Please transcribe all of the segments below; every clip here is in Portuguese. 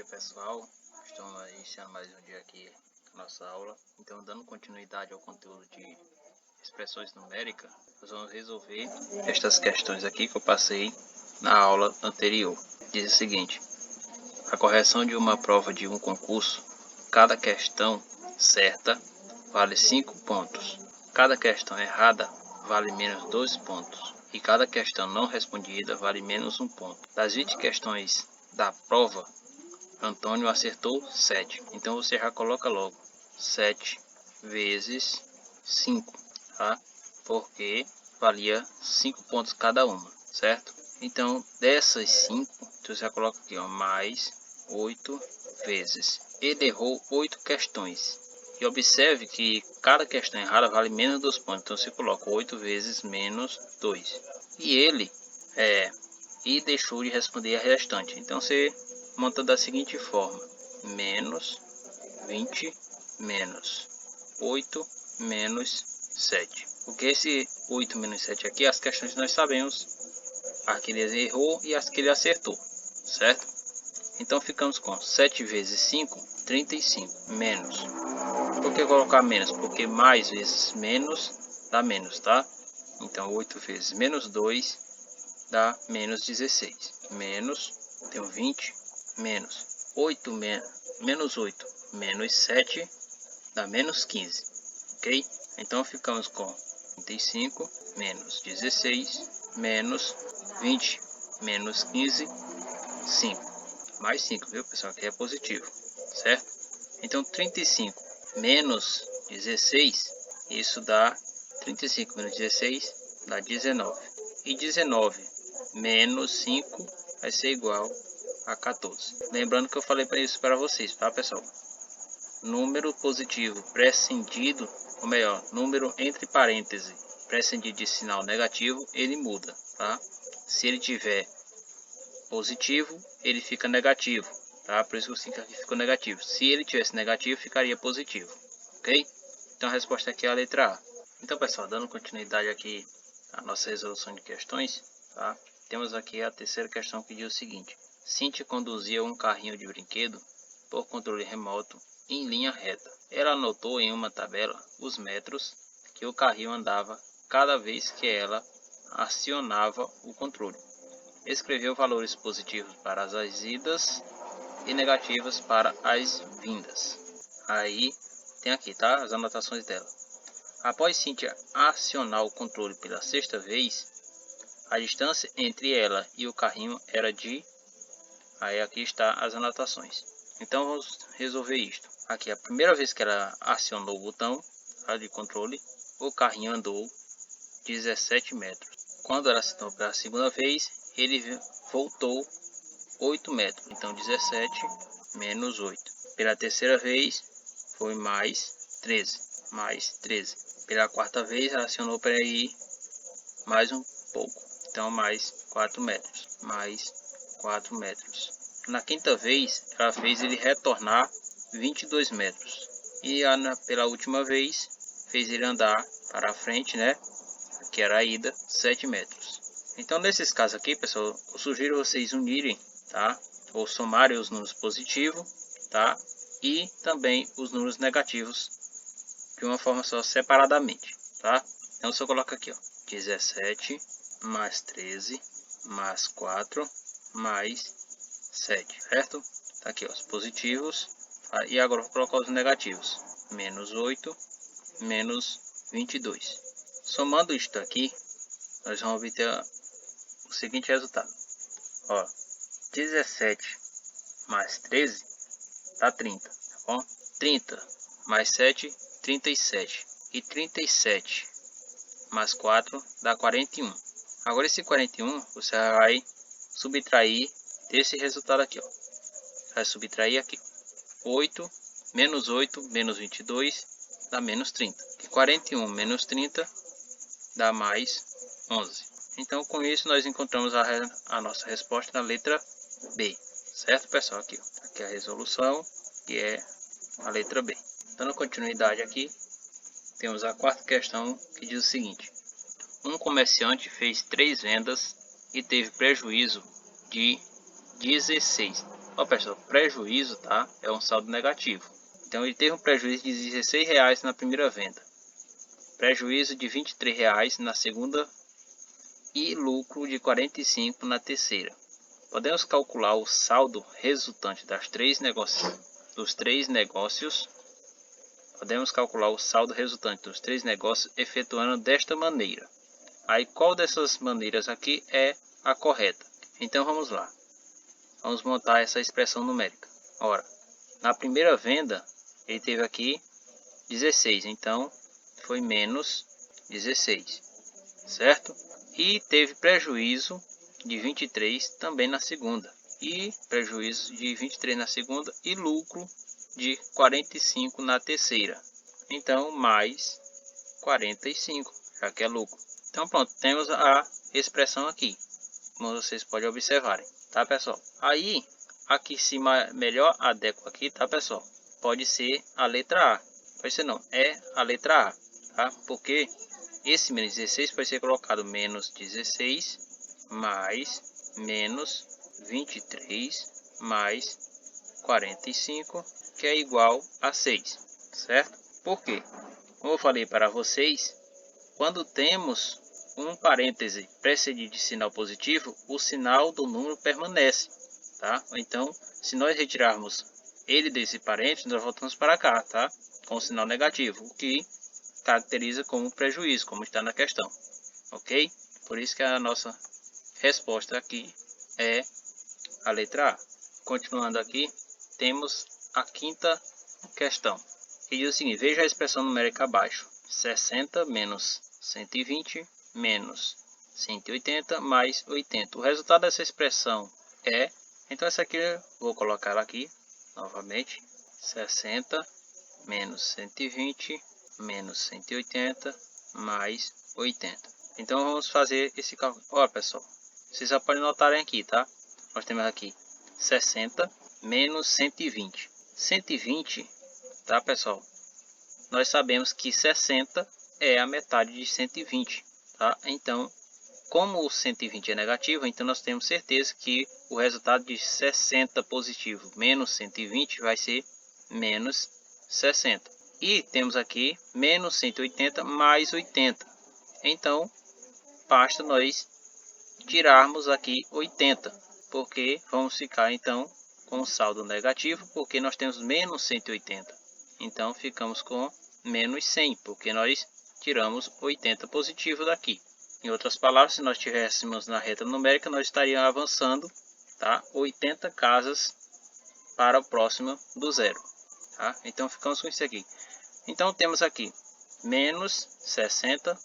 dia, pessoal. Estamos iniciando mais um dia aqui na nossa aula. Então, dando continuidade ao conteúdo de expressões numéricas, nós vamos resolver estas questões aqui que eu passei na aula anterior. Diz o seguinte: a correção de uma prova de um concurso, cada questão certa vale 5 pontos. Cada questão errada vale menos 2 pontos. E cada questão não respondida vale menos 1 ponto. Das 20 questões da prova, Antônio acertou 7. Então você já coloca logo 7 vezes 5, tá? Porque valia 5 pontos cada uma, certo? Então dessas 5, você já coloca aqui, ó, mais 8 vezes. Ele errou 8 questões. E observe que cada questão errada vale menos 2 pontos. Então você coloca 8 vezes menos 2. E ele deixou de responder a restante. Então você monta da seguinte forma: menos 20 menos 8 menos 7. Porque esse 8 menos 7 aqui, as questões nós sabemos as que ele errou e as que ele acertou, certo? Então ficamos com 7 vezes 5, 35, menos. Por que colocar menos? Porque mais vezes menos dá menos, tá? Então 8 vezes menos 2 dá menos 16. Menos, tenho 20, menos 8, menos 8, menos 7 dá menos 15, ok? Então ficamos com 35, menos 16, menos 20, menos 15, 5. Mais 5, viu, pessoal? Aqui é positivo, certo? Então 35 menos 16, isso dá 35 menos 16 dá 19. E 19 menos 5 vai ser igual a 14. Lembrando que eu falei para isso para vocês, tá, pessoal? Número positivo prescindido, ou melhor, número entre parênteses prescindido de sinal negativo, ele muda, tá? Se ele tiver positivo, ele fica negativo, tá? Por isso que o 5 aqui ficou negativo. Se ele tivesse negativo, ficaria positivo, ok? Então a resposta aqui é a letra A. Então, pessoal, dando continuidade aqui à nossa resolução de questões, tá? Temos aqui a terceira questão que diz o seguinte: Cíntia conduzia um carrinho de brinquedo por controle remoto em linha reta. Ela anotou em uma tabela os metros que o carrinho andava cada vez que ela acionava o controle. Escreveu valores positivos para as idas e negativas para as vindas. Aí tem aqui, tá? As anotações dela. Após Cíntia acionar o controle pela sexta vez, a distância entre ela e o carrinho era de... Aí aqui está as anotações. Então vamos resolver isto. Aqui a primeira vez que ela acionou o botão, tá, de controle, o carrinho andou 17 metros. Quando ela acionou pela segunda vez, ele voltou 8 metros. Então 17 menos 8. Pela terceira vez foi mais 13. Mais 13. Pela quarta vez ela acionou para ir mais um pouco. Então mais 4 metros. Mais 4 metros. Na quinta vez ela fez ele retornar 22 metros. E pela última vez fez ele andar para a frente, né? Que era a ida, 7 metros. Então nesses casos aqui, pessoal, eu sugiro vocês unirem, tá? Ou somarem os números positivos, tá? E também os números negativos de uma forma só, separadamente, tá? Então só coloca aqui, ó, 17 mais 13 mais 4 mais 7, certo? Tá aqui, ó, os positivos, tá? E agora vou colocar os negativos. Menos 8, menos 22. Somando isto aqui, nós vamos obter o seguinte resultado. Ó, 17 mais 13 dá 30, tá bom? 30 mais 7, 37. E 37 mais 4 dá 41. Agora esse 41 você vai subtrair desse resultado aqui, ó. Vai subtrair aqui. 8 menos 8 menos 22 dá menos 30. E 41 menos 30 dá mais 11. Então com isso nós encontramos a nossa resposta na letra B. Certo, pessoal? Aqui é a resolução, que é a letra B. Dando continuidade aqui, temos a quarta questão que diz o seguinte: um comerciante fez 3 vendas e teve prejuízo de 16. Ó, pessoal, prejuízo, tá? É um saldo negativo. Então ele teve um prejuízo de R$16 na primeira venda, prejuízo de R$23 na segunda e lucro de 45 na terceira. Podemos calcular o saldo resultante dos três negócios. Podemos calcular o saldo resultante dos três negócios efetuando desta maneira. Aí qual dessas maneiras aqui é a correta? Então vamos lá. Vamos montar essa expressão numérica. Ora, na primeira venda ele teve aqui 16, então foi menos 16, certo? E teve prejuízo de 23 também na segunda, e prejuízo de 23 na segunda e lucro de 45 na terceira. Então mais 45, já que é lucro. Então pronto, temos a expressão aqui, como vocês podem observarem, tá pessoal? Aí aqui se melhor adequa aqui, tá pessoal? Pode ser a letra A, pode ser não, é a letra A, tá? Porque esse menos 16 pode ser colocado menos 16 mais menos 23 mais 45, que é igual a 6, certo? Por quê? Como eu falei para vocês, quando temos um parêntese precedido de sinal positivo, o sinal do número permanece, tá? Então, se nós retirarmos ele desse parêntese, nós voltamos para cá, tá? Com o sinal negativo, o que caracteriza como prejuízo, como está na questão, ok? Por isso que a nossa resposta aqui é a letra A. Continuando aqui, temos a quinta questão, que diz o seguinte: veja a expressão numérica abaixo: 60 menos 120 menos 180 mais 80. O resultado dessa expressão é, então essa aqui eu vou colocar ela aqui novamente: 60 menos 120 menos 180 mais 80. Então vamos fazer esse cálculo. Olha pessoal, vocês já podem notarem aqui, tá? Nós temos aqui 60 menos 120. 120, tá pessoal? Nós sabemos que 60 é a metade de 120, tá? Então, como o 120 é negativo, então nós temos certeza que o resultado de 60 positivo menos 120 vai ser menos 60. E temos aqui menos 180 mais 80. Então, basta nós tirarmos aqui 80, porque vamos ficar então com um saldo negativo, porque nós temos menos 180. Então, ficamos com menos 100, porque nós tiramos 80 positivo daqui. Em outras palavras, se nós estivéssemos na reta numérica, nós estaríamos avançando, tá? 80 casas para o próximo do zero. Tá? Então, ficamos com isso aqui. Então temos aqui menos 60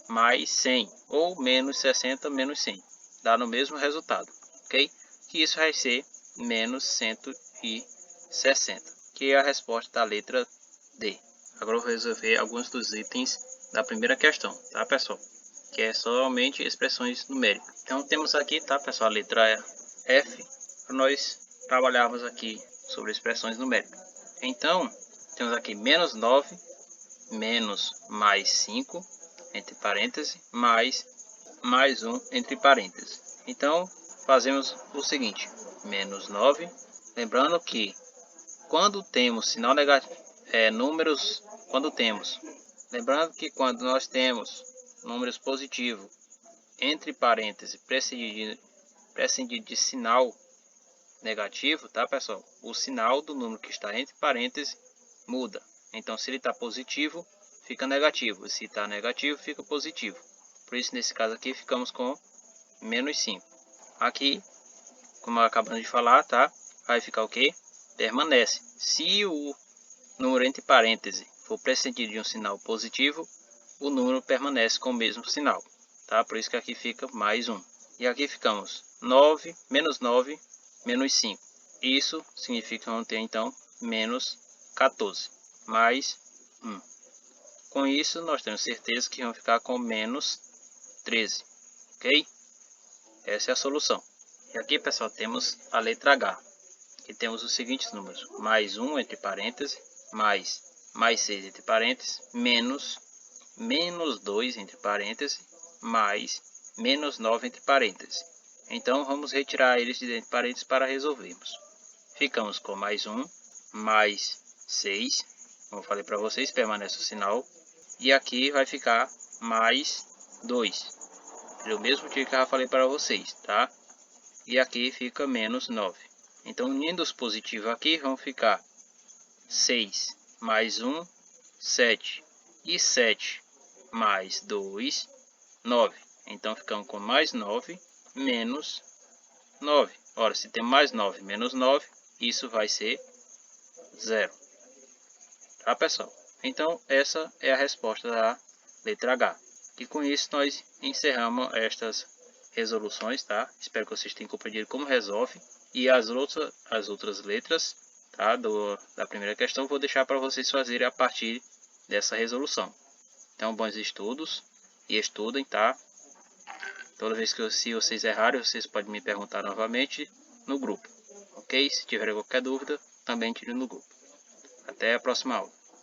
mais 100, ou menos 60 menos 100, dá no mesmo resultado, ok? Que isso vai ser menos 160, que é a resposta da letra D. Agora eu vou resolver alguns dos itens da primeira questão, tá pessoal? Que é somente expressões numéricas. Então temos aqui, tá pessoal, a letra F, para nós trabalharmos aqui sobre expressões numéricas. Então, temos aqui menos 9, menos mais 5, entre parênteses, mais 1, entre parênteses. Então, fazemos o seguinte: menos 9. Lembrando que quando temos sinal negativo, quando nós temos números positivos, entre parênteses, precedido de sinal negativo, tá pessoal? O sinal do número que está entre parênteses muda. Então, se ele está positivo, fica negativo. Se está negativo, fica positivo. Por isso, nesse caso aqui, ficamos com menos 5. Aqui, como acabamos de falar, tá? Vai ficar o quê? Permanece. Se o número entre parênteses for precedido de um sinal positivo, o número permanece com o mesmo sinal, tá? Por isso que aqui fica mais 1. E aqui ficamos menos 9, menos 5. Isso significa que vamos ter então menos 14, mais 1. Com isso, nós temos certeza que vamos ficar com menos 13, ok? Essa é a solução. E aqui, pessoal, temos a letra H, que temos os seguintes números: mais 1 entre parênteses, mais 6 entre parênteses, menos 2 entre parênteses, mais menos 9 entre parênteses. Então, vamos retirar eles de dentro de parênteses para resolvermos. ficamos com mais 1, mais 6, como eu falei para vocês, permanece o sinal, e aqui vai ficar mais 2, o mesmo que eu já falei para vocês, tá? E aqui fica menos 9. Então, unindo os positivos aqui, vão ficar 6 mais 1, 7, e 7 mais 2, 9. Então, ficamos com mais 9 menos 9. Ora, se tem mais 9 menos 9, isso vai ser 0. Tá, pessoal? Então, essa é a resposta da letra H. E com isso, nós encerramos estas resoluções, tá? Espero que vocês tenham compreendido como resolve. E as outras letras, tá? Da primeira questão, vou deixar para vocês fazerem a partir dessa resolução. Então, bons estudos e estudem, tá? Toda vez que se vocês errarem, vocês podem me perguntar novamente no grupo, ok? Se tiver qualquer dúvida, também tire no grupo. Até a próxima aula.